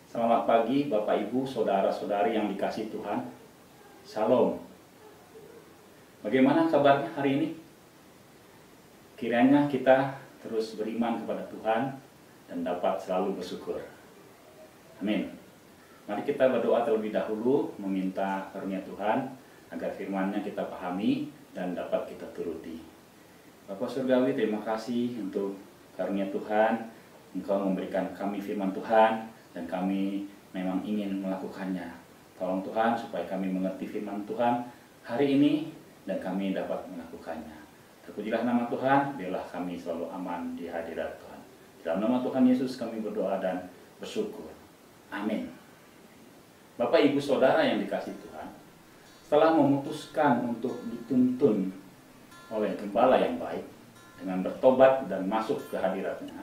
Selamat pagi Bapak Ibu, Saudara-saudari yang dikasihi Tuhan. Shalom. Bagaimana kabarnya hari ini? Kiranya kita terus beriman kepada Tuhan dan dapat selalu bersyukur. Amin. Mari kita berdoa terlebih dahulu, meminta karunia Tuhan agar firman-Nya kita pahami dan dapat kita turuti. Bapak Surgawi, terima kasih untuk karunia Tuhan. Engkau memberikan kami firman Tuhan dan kami memang ingin melakukannya. Tolong Tuhan supaya kami mengerti firman Tuhan hari ini dan kami dapat melakukannya. Terpujilah nama Tuhan, biarlah kami selalu aman di hadirat Tuhan. Dalam nama Tuhan Yesus kami berdoa dan bersyukur. Amin. Bapak Ibu Saudara yang dikasihi Tuhan, setelah memutuskan untuk dituntun oleh gembala yang baik dengan bertobat dan masuk ke hadiratnya,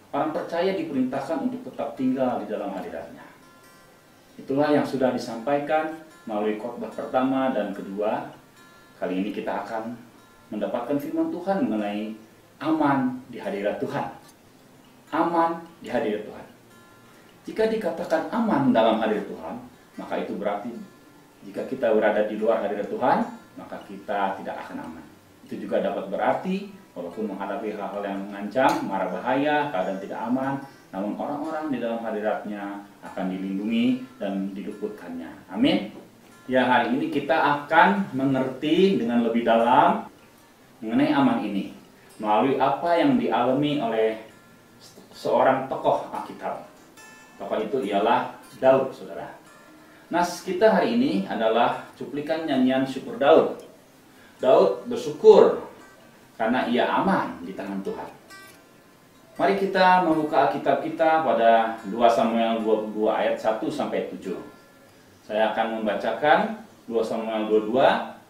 orang percaya diperintahkan untuk tetap tinggal di dalam hadiratnya. Itulah yang sudah disampaikan melalui khotbah pertama dan kedua. Kali ini kita akan mendapatkan firman Tuhan mengenai aman di hadirat Tuhan. Aman di hadirat Tuhan. Jika dikatakan aman dalam hadirat Tuhan, maka itu berarti jika kita berada di luar hadirat Tuhan, maka kita tidak akan aman. Itu juga dapat berarti walaupun menghadapi hal-hal yang mengancam, mara bahaya, keadaan tidak aman, namun orang-orang di dalam hadiratnya akan dilindungi dan diluputkannya. Amin. Ya, hari ini kita akan mengerti dengan lebih dalam mengenai aman ini melalui apa yang dialami oleh seorang tokoh Alkitab. Tokoh itu ialah Daud, saudara. Nas kita hari ini adalah cuplikan nyanyian syukur Daud. Daud bersyukur karena ia aman di tangan Tuhan. Mari kita membuka Alkitab kita pada 2 Samuel 22 ayat 1 sampai 7. Saya akan membacakan 2 Samuel 22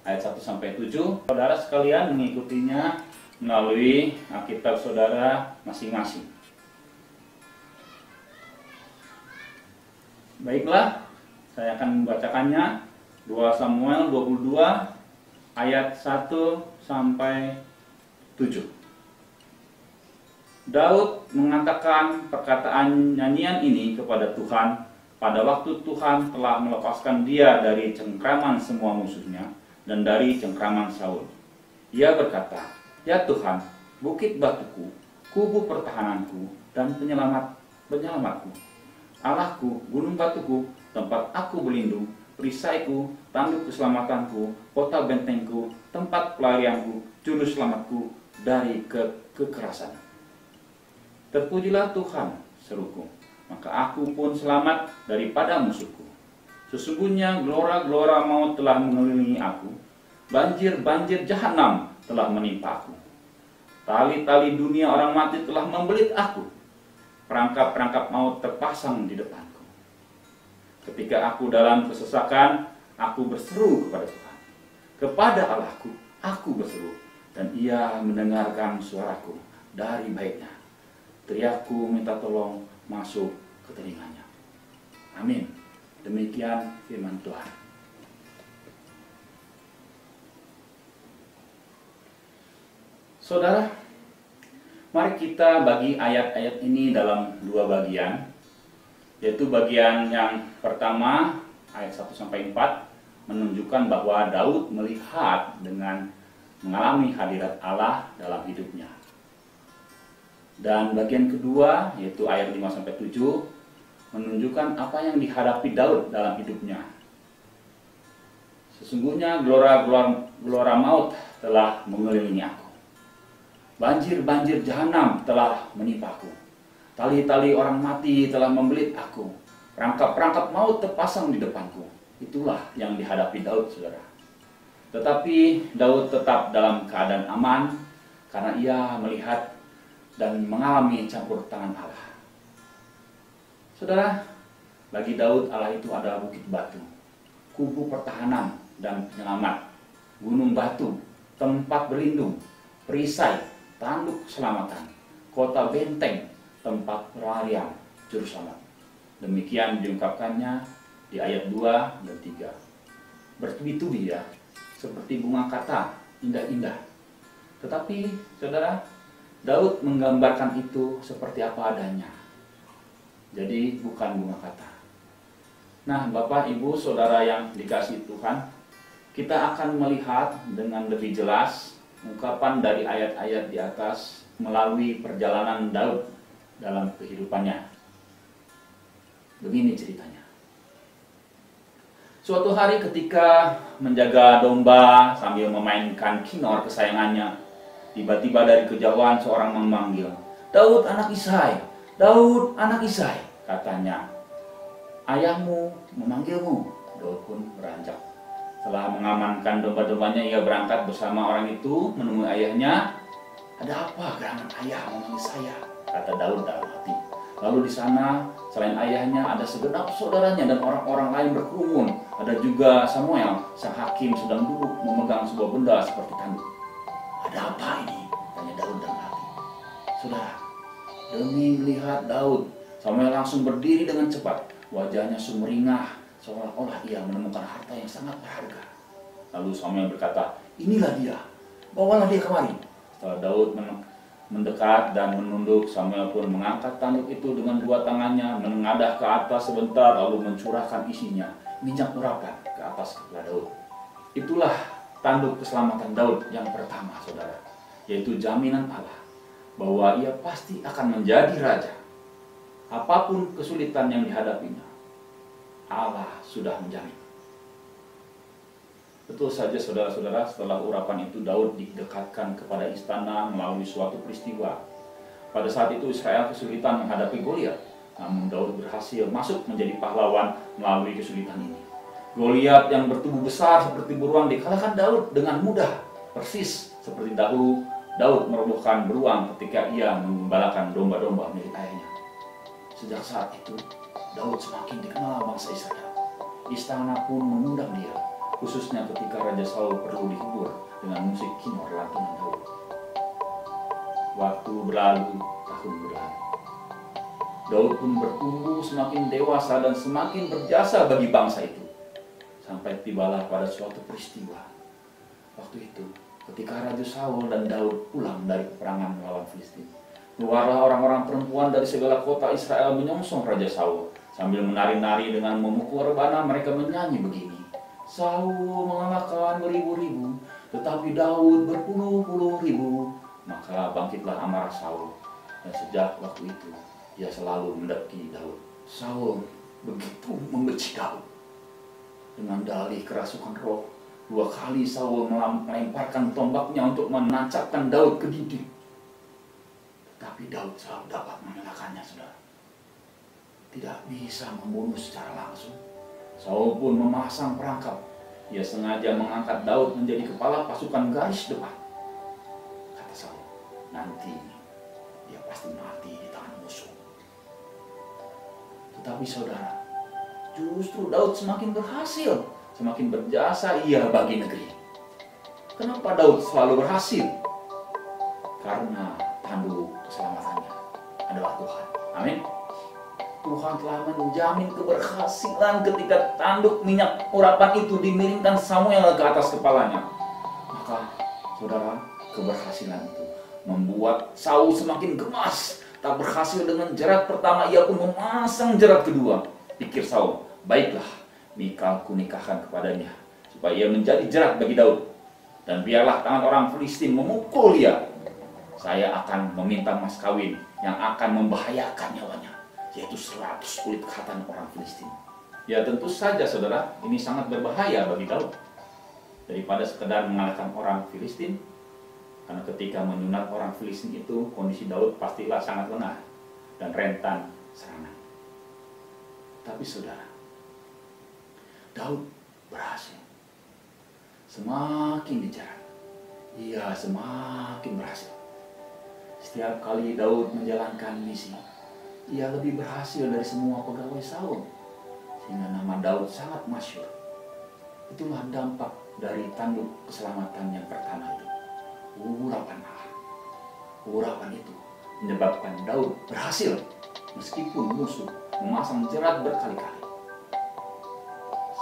ayat 1 sampai 7. Saudara sekalian mengikutinya melalui Alkitab saudara masing-masing. Baiklah, saya akan membacakannya 2 Samuel 22 ayat 1 sampai 7. Daud mengatakan perkataan nyanyian ini kepada Tuhan pada waktu Tuhan telah melepaskan dia dari cengkraman semua musuhnya dan dari cengkraman Saul. Ia berkata, "Ya Tuhan, bukit batuku, kubu pertahananku dan penyelamatku. Allahku, gunung batuku, tempat aku berlindung, perisaiku, tanduk keselamatanku, kota bentengku, tempat pelarianku, juru selamatku dari kekerasan. Terpujilah Tuhan, seruku, maka aku pun selamat daripada musuhku. Sesungguhnya gelora-gelora maut telah mengelilingi aku, banjir-banjir jahanam telah menimpa aku. Tali-tali dunia orang mati telah membelit aku, perangkap-perangkap maut terpasang di depanku. Ketika aku dalam kesesakan, aku berseru kepada Tuhan. Kepada Allahku, aku berseru, dan ia mendengarkan suaraku dari baiknya. Teriakku minta tolong masuk ke telinganya." Amin. Demikian firman Tuhan. Saudara, mari kita bagi ayat-ayat ini dalam dua bagian, yaitu bagian yang pertama ayat 1 sampai 4 menunjukkan bahwa Daud melihat dengan mengalami hadirat Allah dalam hidupnya. Dan bagian kedua yaitu ayat 5 sampai 7 menunjukkan apa yang dihadapi Daud dalam hidupnya. Sesungguhnya gelora maut telah mengelilingi aku. Banjir-banjir jahanam telah menimpaku. Tali-tali orang mati telah membelit aku. Perangkap-perangkap maut terpasang di depanku. Itulah yang dihadapi Daud, saudara. Tetapi Daud tetap dalam keadaan aman karena ia melihat dan mengalami campur tangan Allah. Saudara, bagi Daud Allah itu adalah bukit batu, kubu pertahanan dan penyelamat, gunung batu, tempat berlindung, perisai, tanduk keselamatan, kota benteng, tempat pelarian, juru selamat. Demikian diungkapkannya di ayat 2 dan 3. Bertubi-tubi ya, seperti bunga kata, indah-indah. Tetapi, saudara, Daud menggambarkan itu seperti apa adanya. Jadi bukan bunga kata. Nah, Bapak, Ibu, Saudara yang dikasihi Tuhan, kita akan melihat dengan lebih jelas ungkapan dari ayat-ayat di atas melalui perjalanan Daud dalam kehidupannya. Begini ceritanya. Suatu hari ketika menjaga domba sambil memainkan kinor kesayangannya, tiba-tiba dari kejauhan seorang memanggil, "Daud anak Isai, Daud anak Isai," katanya. "Ayahmu memanggilmu." Daud pun beranjak. Setelah mengamankan domba-dombanya, ia berangkat bersama orang itu menemui ayahnya. "Ada apa gerangan ayah memanggil saya?" kata Daud dalam hati. Lalu di sana selain ayahnya ada segenap saudaranya dan orang-orang lain berkerumun. Ada juga Samuel, sang hakim, sedang duduk memegang sebuah benda seperti tanduk. "Ada apa ini?" tanya Daud dalam hati. Saudara, demi melihat Daud, Samuel langsung berdiri dengan cepat. Wajahnya sumringah, seolah-olah ia menemukan harta yang sangat berharga. Lalu Samuel berkata, "Inilah dia, bawalah dia kemari." Setelah Daud mendekat dan menunduk, Samuel pun mengangkat tanduk itu dengan dua tangannya, menengadah ke atas sebentar, lalu mencurahkan isinya, minyak urapan, ke atas kepala Daud. Itulah tanduk keselamatan Daud yang pertama, saudara, yaitu jaminan Allah bahwa ia pasti akan menjadi raja. Apapun kesulitan yang dihadapinya, Allah sudah menjamin. Betul saja saudara-saudara, setelah urapan itu Daud didekatkan kepada istana melalui suatu peristiwa. Pada saat itu Israel kesulitan menghadapi Goliat, namun Daud berhasil masuk menjadi pahlawan melalui kesulitan ini. Goliat yang bertubuh besar seperti beruang dikalahkan Daud dengan mudah, persis seperti dahulu Daud merobohkan beruang ketika ia menggembalakan domba-domba milik ayahnya. Sejak saat itu, Daud semakin dikenal bangsa Israel. Istana pun mengundang dia, khususnya ketika Raja Saul perlu dihibur dengan musik kinor lantunan Daud. Waktu berlalu, tahun berlalu. Daud pun bertumbuh semakin dewasa dan semakin berjasa bagi bangsa itu. Sampai tibalah pada suatu peristiwa. Waktu itu, ketika Raja Saul dan Daud pulang dari peperangan melawan Filistin, keluarlah orang-orang perempuan dari segala kota Israel menyongsong Raja Saul. Sambil menari-nari dengan memukul rebana, mereka menyanyi begini, "Saul mengalahkan beribu-ribu, tetapi Daud berpuluh-puluh ribu." Maka bangkitlah amarah Saul, dan sejak waktu itu ia selalu mendekati Daud. Saul begitu membenci Daud. Dengan dalih kerasukan roh, 2 kali Saul melemparkan tombaknya untuk menancapkan Daud ke dinding. Tapi Daud selalu dapat mengalahkannya, saudara. Tidak bisa membunuh secara langsung. Saul pun memasang perangkap. Ia sengaja mengangkat Daud menjadi kepala pasukan garis depan. Kata Saul, "Nanti dia pasti mati di tangan musuh." Tetapi saudara, justru Daud semakin berhasil, semakin berjasa ia bagi negeri. Kenapa Daud selalu berhasil? Karena tanduk keselamatannya adalah Tuhan. Amin. Tuhan telah menjamin keberhasilan ketika tanduk minyak urapan itu dimiringkan Samuel ke atas kepalanya. Maka, saudara, keberhasilan itu membuat Saul semakin gemas. Tak berhasil dengan jerat pertama, ia pun memasang jerat kedua. Pikir Saul, "Baiklah, Mikal kunikahkan kepadanya, supaya ia menjadi jerat bagi Daud. Dan biarlah tangan orang Filistin memukul dia. Saya akan meminta mas kawin yang akan membahayakan nyawanya, yaitu 100 kulit khatan orang Filistin." Ya tentu saja saudara, ini sangat berbahaya bagi Daud. Daripada sekedar mengalahkan orang Filistin, karena ketika menyunat orang Filistin itu, kondisi Daud pastilah sangat lemah dan rentan serangan. Tapi saudara, Daud berhasil. Semakin dijerat, ia semakin berhasil. Setiap kali Daud menjalankan misi, ia lebih berhasil dari semua pegawai Saul, sehingga nama Daud sangat masyhur. Itulah dampak dari tanduk keselamatan yang pertama itu, urapan Allah. Urapan itu menyebabkan Daud berhasil meskipun musuh memasang jerat berkali-kali.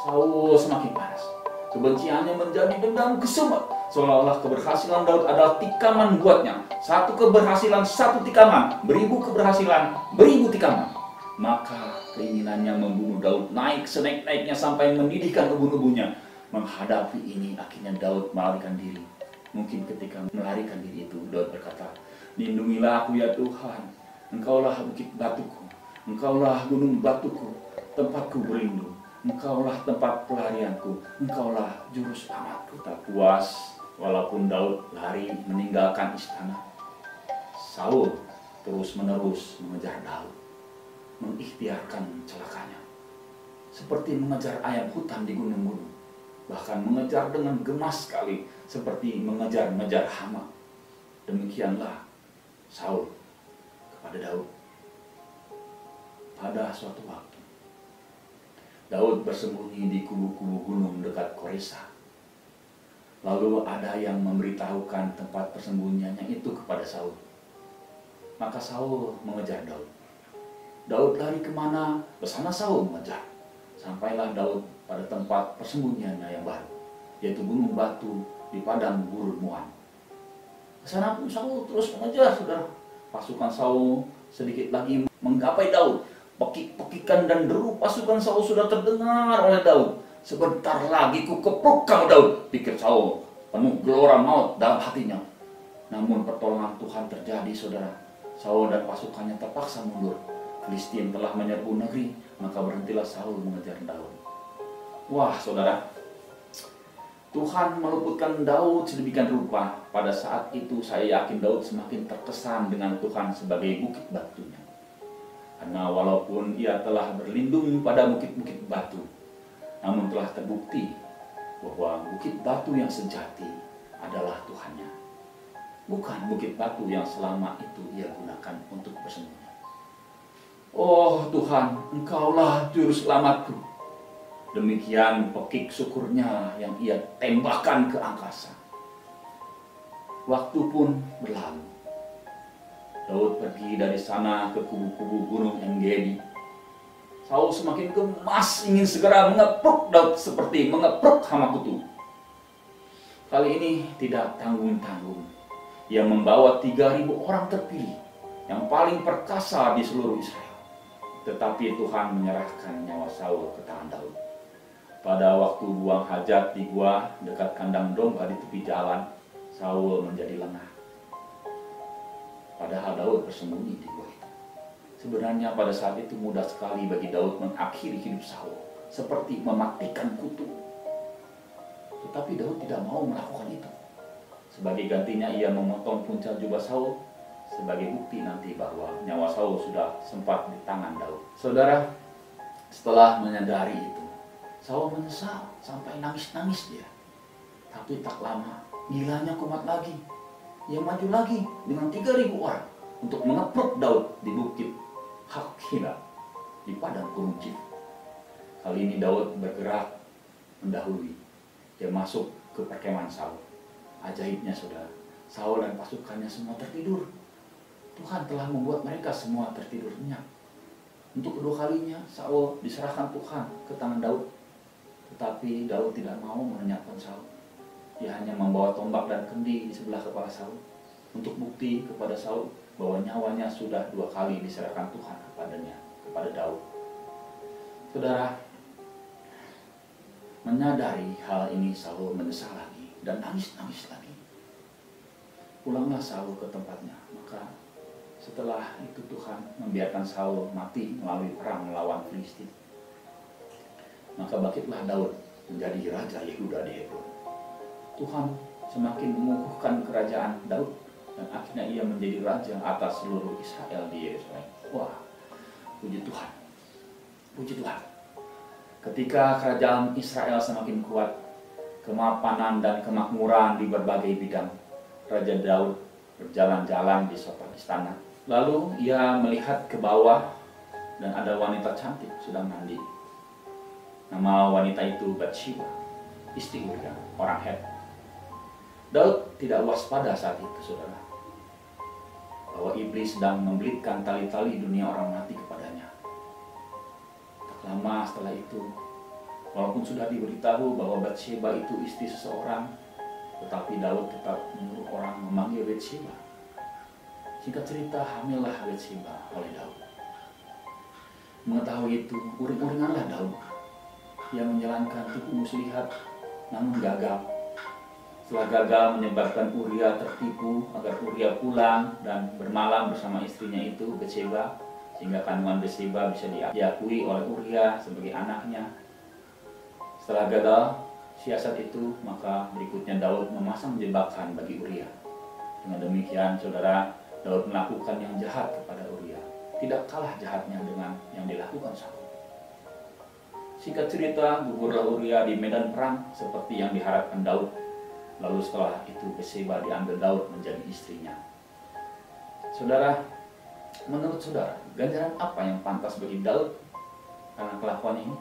Saul semakin panas, kebenciannya menjadi dendam kesumat, seolah-olah keberhasilan Daud adalah tikaman buatnya. Satu keberhasilan, satu tikaman, beribu keberhasilan, beribu tikaman. Maka keinginannya membunuh Daud naik senaik-naiknya sampai mendidihkan ubun-ubunnya. Menghadapi ini akhirnya Daud melarikan diri. Mungkin ketika melarikan diri itu Daud berkata, "Lindungilah aku ya Tuhan, Engkaulah bukit batuku, Engkaulah gunung batuku, tempatku berlindung, Engkaulah tempat pelarianku, Engkaulah juru selamatku." Tak puas walaupun Daud lari meninggalkan istana, Saul terus-menerus mengejar Daud, mengikhtiarkan celakanya. Seperti mengejar ayam hutan di gunung-gunung, bahkan mengejar dengan gemas sekali, seperti mengejar-ngejar hama. Demikianlah Saul kepada Daud. Pada suatu waktu, Daud bersembunyi di kubu-kubu gunung dekat Koresa. Lalu ada yang memberitahukan tempat persembunyiannya itu kepada Saul. Maka Saul mengejar Daud. Daud lari kemana, kesana Saul mengejar. Sampailah Daud pada tempat persembunyiannya yang baru, yaitu gunung batu di padang gurun Moab. Kesana pun Saul terus mengejar, saudara. Pasukan Saul sedikit lagi menggapai Daud. Pekik-pekikan dan deru pasukan Saul sudah terdengar oleh Daud. "Sebentar lagi ku kepruk kamu Daud," pikir Saul, penuh gelora maut dalam hatinya. Namun pertolongan Tuhan terjadi, saudara. Saul dan pasukannya terpaksa mundur. Filistin telah menyerbu negeri, maka berhentilah Saul mengejar Daud. Wah, saudara, Tuhan meluputkan Daud sedemikian rupa. Pada saat itu saya yakin Daud semakin terkesan dengan Tuhan sebagai bukit batunya. Karena walaupun ia telah berlindung pada bukit-bukit batu, namun telah terbukti bahwa bukit batu yang sejati adalah Tuhannya, bukan bukit batu yang selama itu ia gunakan untuk bersembunyi. "Oh Tuhan, Engkaulah juru selamatku." Demikian pekik syukurnya yang ia tembakkan ke angkasa. Waktu pun berlalu. Daud pergi dari sana ke kubu-kubu gunung En-Gedi. Saul semakin gemas ingin segera mengepruk Daud seperti mengepruk hama kutu. Kali ini tidak tanggung-tanggung. Ia membawa 3.000 orang terpilih yang paling perkasa di seluruh Israel. Tetapi Tuhan menyerahkan nyawa Saul ke tangan Daud. Pada waktu buang hajat di gua dekat kandang domba di tepi jalan, Saul menjadi lengah. Padahal Daud bersembunyi di gua itu. Sebenarnya pada saat itu mudah sekali bagi Daud mengakhiri hidup Saul, seperti mematikan kutu. Tetapi Daud tidak mau melakukan itu. Sebagai gantinya ia memotong punca jubah Saul sebagai bukti nanti bahwa nyawa Saul sudah sempat di tangan Daud. Saudara, setelah menyadari itu, Saul menyesal sampai nangis-nangis dia. Tapi tak lama, gilanya kumat lagi. Ia maju lagi dengan 3.000 orang untuk mengepruk Daud di bukit Hakila di padang gurun Zif. Kali ini Daud bergerak mendahului. Dia masuk ke perkemahan Saul. Ajaibnya, saudara, Saul dan pasukannya semua tertidur. Tuhan telah membuat mereka semua tertidur nyenyak. Untuk kedua kalinya Saul diserahkan Tuhan ke tangan Daud. Tetapi Daud tidak mau menyerahkan Saul. Dia hanya membawa tombak dan kendi di sebelah kepala Saul untuk bukti kepada Saul bahwa nyawanya sudah 2 kali diserahkan Tuhan kepada Daud. Saudara, menyadari hal ini Saul menyesal lagi dan nangis-nangis lagi. Pulanglah Saul ke tempatnya. Maka setelah itu Tuhan membiarkan Saul mati melalui perang melawan Filistin. Maka bangkitlah Daud menjadi raja Yehuda di Hebron. Tuhan semakin mengukuhkan kerajaan Daud dan akhirnya ia menjadi raja atas seluruh Israel di Yerusalem. Wah, puji Tuhan. Puji Tuhan. Ketika kerajaan Israel semakin kuat, kemapanan dan kemakmuran di berbagai bidang, Raja Daud berjalan-jalan di sopan istana. Lalu ia melihat ke bawah dan ada wanita cantik sedang mandi. Nama wanita itu Batsheba, istri Uria, orang Het. Daud tidak waspada saat itu, saudara, bahwa iblis sedang membelitkan tali-tali dunia orang mati kepadanya. Tak lama setelah itu, walaupun sudah diberitahu bahwa Batsheba itu istri seseorang, tetapi Daud tetap menyuruh orang memanggil Batsheba. Singkat cerita, hamillah Batsheba oleh Daud. mengetahui itu, uring-uringanlah Daud yang menjalankan tipu muslihat namun gagal. Setelah gagal menyebabkan Uria tertipu agar Uria pulang dan bermalam bersama istrinya itu Betseba, sehingga kandungan Betseba bisa diakui oleh Uria sebagai anaknya. Setelah gagal siasat itu, maka berikutnya Daud memasang jebakan bagi Uria. Dengan demikian, saudara, Daud melakukan yang jahat kepada Uria, tidak kalah jahatnya dengan yang dilakukan Saul. Singkat cerita, gugurlah Uria di medan perang seperti yang diharapkan Daud. Lalu setelah itu Betseba diambil Daud menjadi istrinya. Saudara, menurut saudara, ganjaran apa yang pantas bagi Daud karena kelakuan ini?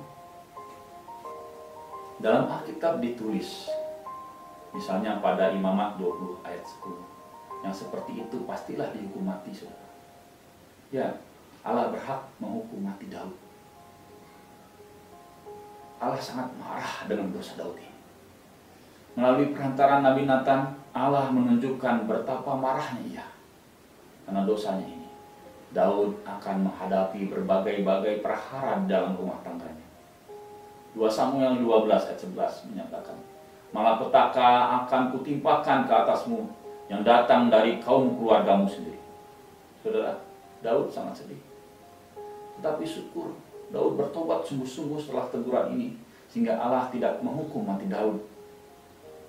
Dalam Alkitab ditulis, misalnya pada Imamat 20 ayat 10, yang seperti itu pastilah dihukum mati, saudara. Ya, Allah berhak menghukum mati Daud. Allah sangat marah dengan dosa Daud ini. Melalui perantaran Nabi Nathan, Allah menunjukkan betapa marahnya ia karena dosanya ini. Daud akan menghadapi berbagai-bagai perhara dalam rumah tangganya. 2 Samuel 12 ayat 11 menyatakan, malapetaka akan kutimpakan ke atasmu yang datang dari kaum keluargamu sendiri. Saudara, Daud sangat sedih. Tetapi syukur, Daud bertobat sungguh-sungguh setelah teguran ini, sehingga Allah tidak menghukum mati Daud.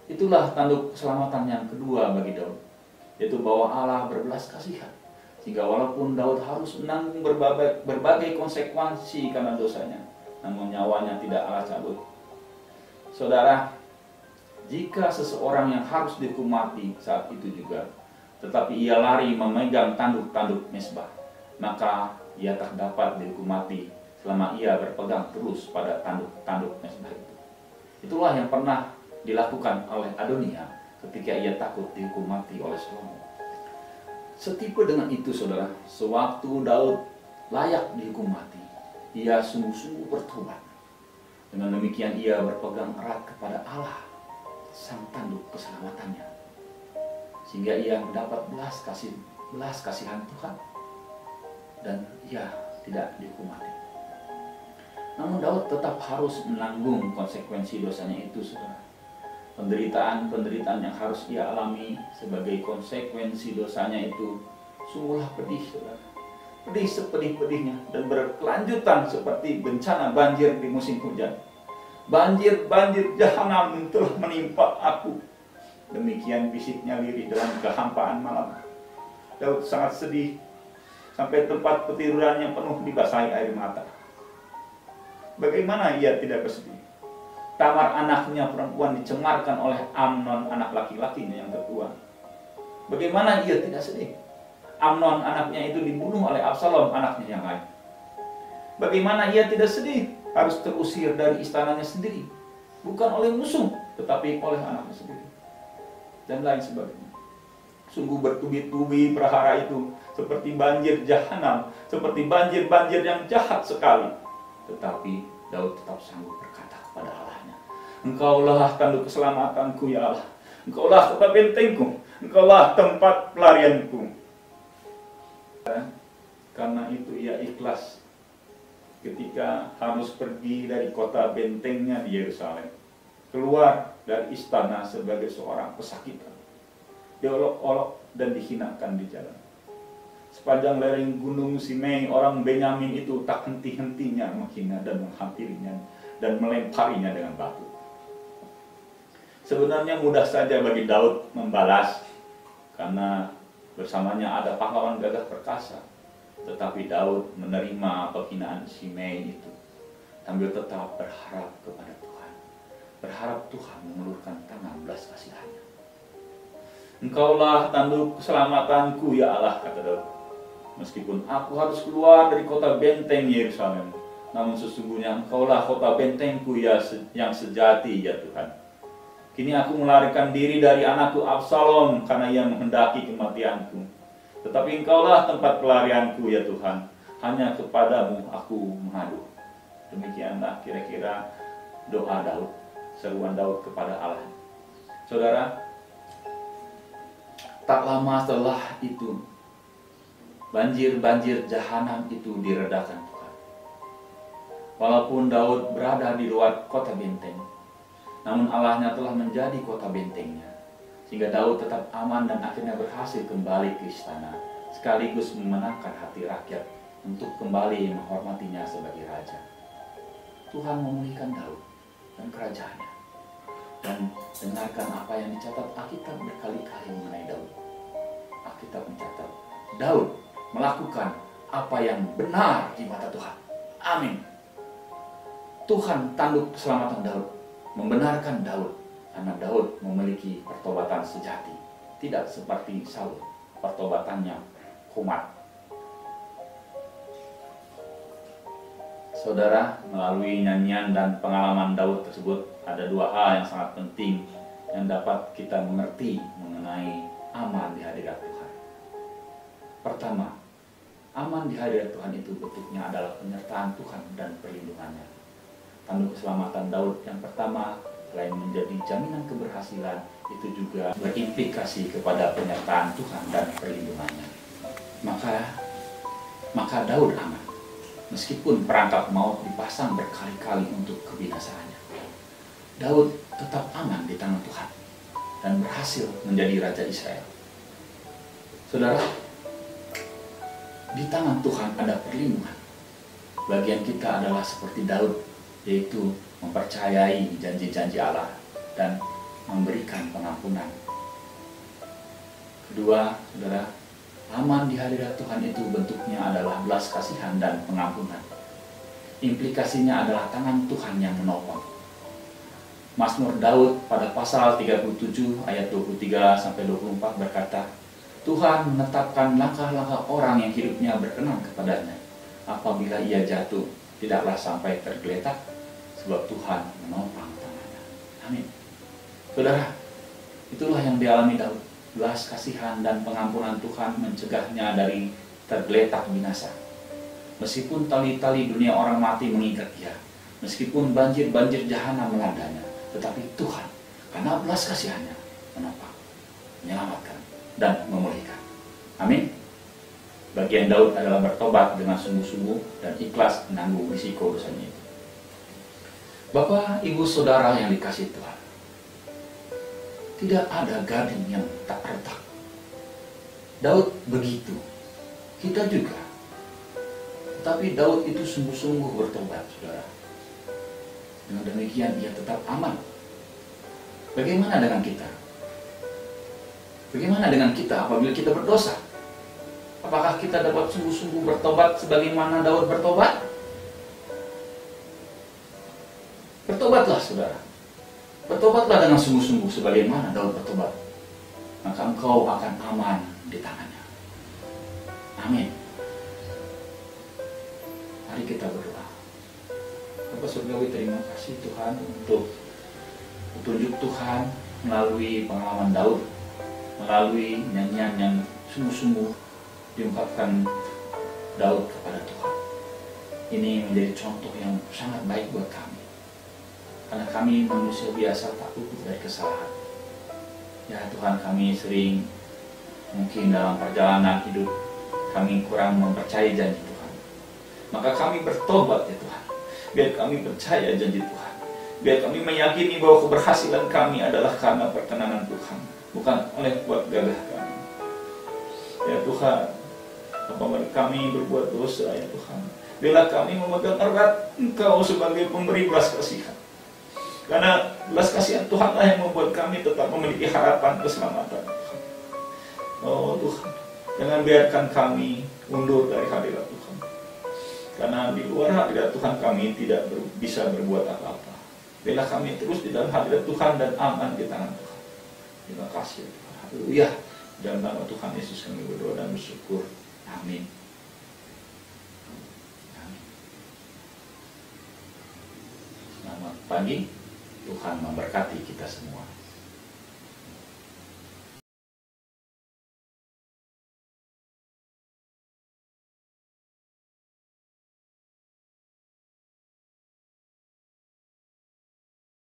Itulah tanduk keselamatan yang kedua bagi Daud, yaitu bahwa Allah berbelas kasihan, sehingga walaupun Daud harus menanggung berbagai konsekuensi karena dosanya, namun nyawanya tidak Allah cabut. Saudara, jika seseorang yang harus dihukum mati saat itu juga, tetapi ia lari memegang tanduk-tanduk mezbah, maka ia tak dapat dihukum mati selama ia berpegang terus pada tanduk-tanduk mezbah itu. Itulah yang pernah dilakukan oleh Adonia ketika ia takut dihukum mati oleh Salomo. Setipe dengan itu, saudara, sewaktu Daud layak dihukum mati, ia sungguh-sungguh bertobat. Dengan demikian ia berpegang erat kepada Allah, sang tanduk keselamatannya, sehingga ia mendapat belas kasihan Tuhan, dan ia tidak dihukum mati. Namun Daud tetap harus menanggung konsekuensi dosanya itu, saudara. Penderitaan yang harus ia alami sebagai konsekuensi dosanya itu sungguhlah pedih, saudara. Pedih sepedih-pedihnya dan berkelanjutan seperti bencana banjir di musim hujan. Banjir jahanam telah menimpa aku. Demikian bisiknya lirih dalam kehampaan malam. Daud sangat sedih sampai tempat petidurannya penuh dibasahi air mata. Bagaimana ia tidak bersedih? Tamar anaknya perempuan dicemarkan oleh Amnon anak laki-lakinya yang tertua. Bagaimana ia tidak sedih? Amnon anaknya itu dibunuh oleh Absalom anaknya yang lain. Bagaimana ia tidak sedih? Harus terusir dari istananya sendiri, bukan oleh musuh, tetapi oleh anaknya sendiri, dan lain sebagainya. Sungguh bertubi-tubi perhara itu seperti banjir jahanam, seperti banjir yang jahat sekali. Tetapi Daud tetap sanggup berkata kepada Allahnya, Engkaulah tanduk keselamatanku ya Allah, Engkaulah kota bentengku, Engkaulah tempat pelarianku. Karena itu ia ikhlas ketika harus pergi dari kota bentengnya di Yerusalem, keluar dari istana sebagai seorang pesakitan, diolok-olok dan dihinakan di jalan. Sepanjang lereng gunung Simei, orang Benyamin itu tak henti-hentinya menghina dan menghampirinya dan melemparinya dengan batu. Sebenarnya mudah saja bagi Daud membalas, karena bersamanya ada pahlawan gagah perkasa. Tetapi Daud menerima penghinaan Simei itu sambil tetap berharap kepada Tuhan. Berharap Tuhan mengulurkan tangan belas kasihannya. Engkaulah tanduk keselamatanku ya Allah, kata Daud. Meskipun aku harus keluar dari kota benteng Yerusalem, namun sesungguhnya Engkaulah kota bentengku yang sejati ya Tuhan. Kini aku melarikan diri dari anakku Absalom karena ia menghendaki kematianku. Tetapi Engkaulah tempat pelarianku ya Tuhan, hanya kepadamu aku mengadu. Demikianlah kira-kira doa Daud, seruan Daud kepada Allah. Saudara, tak lama setelah itu, banjir jahanam itu diredakan Tuhan. Walaupun Daud berada di luar kota benteng, namun Allahnya telah menjadi kota bentengnya, sehingga Daud tetap aman dan akhirnya berhasil kembali ke istana, sekaligus memenangkan hati rakyat untuk kembali menghormatinya sebagai raja. Tuhan memulihkan Daud dan kerajaannya. Dan dengarkan apa yang dicatat Alkitab berkali-kali mengenai Daud. Alkitab mencatat, Daud melakukan apa yang benar di mata Tuhan. Amin. Tuhan tanduk keselamatan Daud, membenarkan Daud, karena Daud memiliki pertobatan sejati. Tidak seperti Saul, pertobatannya kumat. Saudara, melalui nyanyian dan pengalaman Daud tersebut, ada dua hal yang sangat penting yang dapat kita mengerti mengenai aman di hadirat Tuhan. Pertama, aman di hadirat Tuhan itu bentuknya adalah penyertaan Tuhan dan perlindungannya. Tanduk keselamatan Daud yang pertama, selain menjadi jaminan keberhasilan, itu juga berimplikasi kepada penyertaan Tuhan dan perlindungannya. Maka Daud aman, meskipun perangkap maut dipasang berkali-kali untuk kebinasaannya. Daud tetap aman di tangan Tuhan dan berhasil menjadi Raja Israel. Saudara, di tangan Tuhan ada perlindungan. Bagian kita adalah seperti Daud, yaitu mempercayai janji-janji Allah dan memberikan pengampunan. Kedua, saudara, aman di hadirat Tuhan itu bentuknya adalah belas kasihan dan pengampunan. Implikasinya adalah tangan Tuhan yang menopang. Mazmur Daud pada pasal 37 ayat 23-24 berkata, Tuhan menetapkan langkah-langkah orang yang hidupnya berkenan kepadanya. Apabila ia jatuh, tidaklah sampai tergeletak, sebab Tuhan menopang tangannya. Amin. Saudara, itulah yang dialami Daud. Belas kasihan dan pengampunan Tuhan mencegahnya dari tergeletak binasa. Meskipun tali-tali dunia orang mati mengikat dia, meskipun banjir-banjir jahanam melandanya, tetapi Tuhan, karena belas kasihannya, menopang, menyelamatkan, dan memulihkan. Amin. Bagian Daud adalah bertobat dengan sungguh-sungguh dan ikhlas menanggung risiko dosanya itu. Bapak, Ibu, Saudara yang dikasihi Tuhan, tidak ada gading yang tak retak. Daud begitu, kita juga. Tapi Daud itu sungguh-sungguh bertobat, saudara. Dengan demikian ia tetap aman. Bagaimana dengan kita? Bagaimana dengan kita apabila kita berdosa? Apakah kita dapat sungguh-sungguh bertobat sebagaimana Daud bertobat? Bertobatlah, saudara. Bertobatlah dengan sungguh-sungguh sebagaimana Daud bertobat. Maka engkau akan aman di tangannya. Amin. Mari kita berdoa. Bapak Surgawi, terima kasih Tuhan untuk petunjuk Tuhan melalui pengalaman Daud, melalui nyanyian yang sungguh-sungguh diungkapkan Daud kepada Tuhan. Ini menjadi contoh yang sangat baik buat kami. Karena kami manusia biasa tak luput dari kesalahan. Ya Tuhan, kami sering mungkin dalam perjalanan hidup kami kurang mempercayai janji Tuhan. Maka kami bertobat ya Tuhan. Biar kami percaya janji Tuhan. Biar kami meyakini bahwa keberhasilan kami adalah karena perkenanan Tuhan, bukan oleh kuat gagah kami. Ya Tuhan, apabila kami berbuat dosa ya Tuhan, bila kami memegang erat Engkau sebagai pemberi belas kasihan. Karena belas kasihan Tuhanlah yang membuat kami tetap memiliki harapan keselamatan. Oh Tuhan, jangan biarkan kami mundur dari hadirat Tuhan. Karena di luar hadirat Tuhan kami tidak bisa berbuat apa-apa. Bila kami terus di dalam hadirat Tuhan dan aman di tangan Tuhan. Terima kasih Tuhan. Haleluya. Dalam nama Tuhan Yesus kami berdoa dan bersyukur. Amin. Amin. Selamat pagi. Tuhan memberkati kita semua.